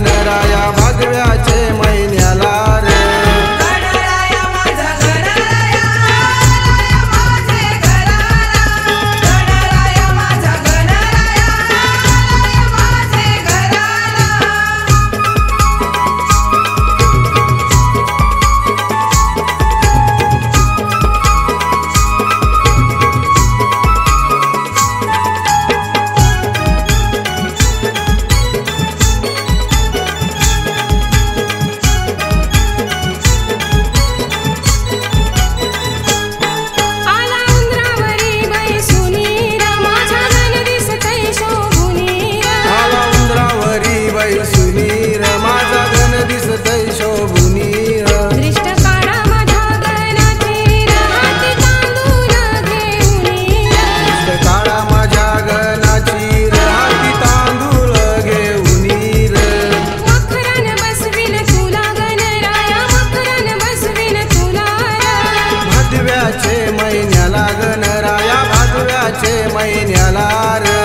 गणराया भादव्याचे महिन्याला रे गणराया माझा गणराया माझे घराला गणराया माझा गणराया माझे घराला सुनीर माझा गण दिसतय शोभुनीर दृष्ट काढा माझ्या गणाची हाती तांदूळ घेऊन दृष्ट काढा माझ्या गणाची हाती तांदूळ घेऊन मखरान बसविन तुला गणराया मखरान बसविन तुला भादव्याचे महिन्याला गणराया भादव्याचे महिन्याला रे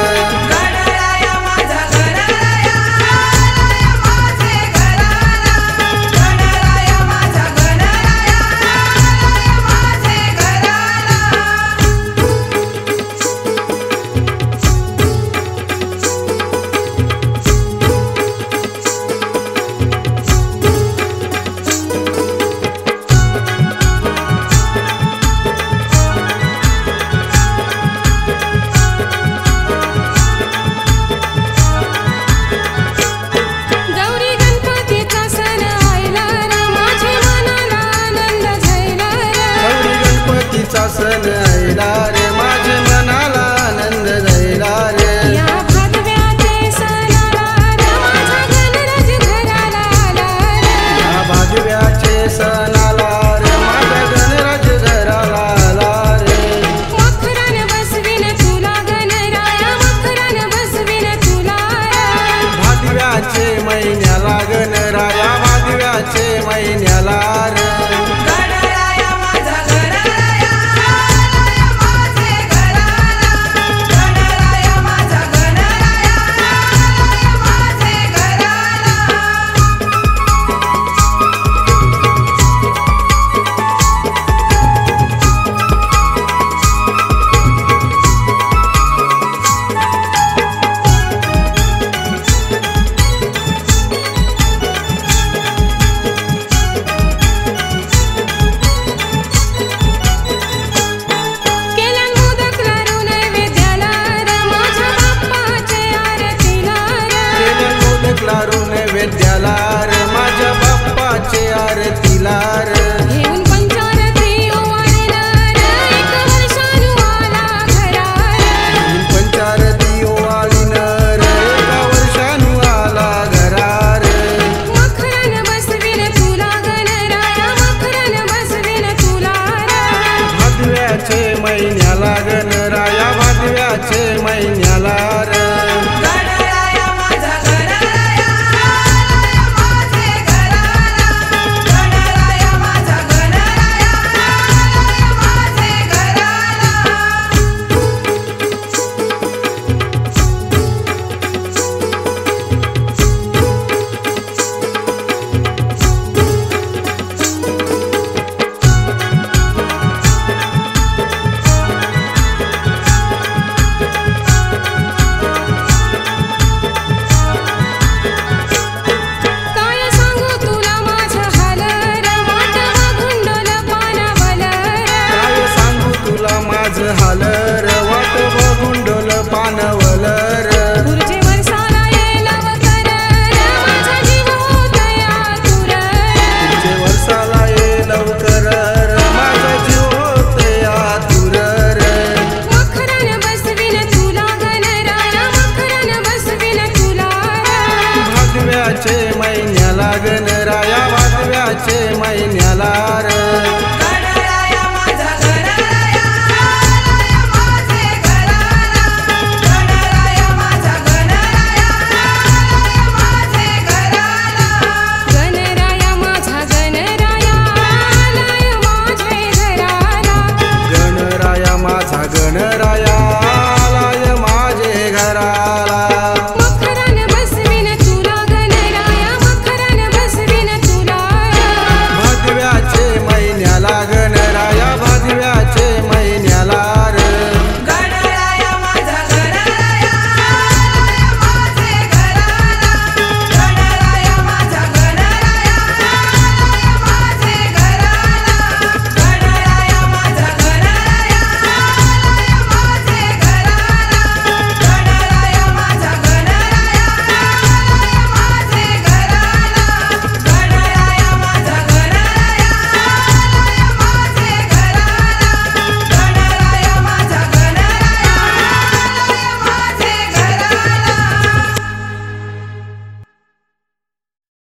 सण आयला रे माझ्या मनाला आनंद झाला रे या भादव्याचे सणाला माझा गणराज घराला आला रे या भादव्याचे सणाला रे माझ्या गणराज घराला आला रे मखरान बसविन तुला गणराया मखरान बसविन तुला भादव्याचे महिन्याला गणराया भादव्याचे महिन्याला रे नैवेद्याला रे माझ्या बाप्पाचे आरतीला रे घेऊन पंचारती ओवाळीला रे एक वर्षानु आला घराला पंचारती ओवाळीन रे एका वर्षानु आला घरा रे मखरान बसविन तुला गणराया मखरान बसविन तुला भादव्याचे महिन्याला गणराया भादव्याचे महिन्याला रे हाल र वाट बघून डोल पानवल र पुरचे वर्षाला येलव कर माझा जीव होतया तुर पुरचे वर्षाला येलव कर माझा जीव होतया तुर मखरान बसविन तुला गणराया मखरान बसविन तुला भादव्याचे महिन्याला गणराया भादव्याचे महिन्याला रे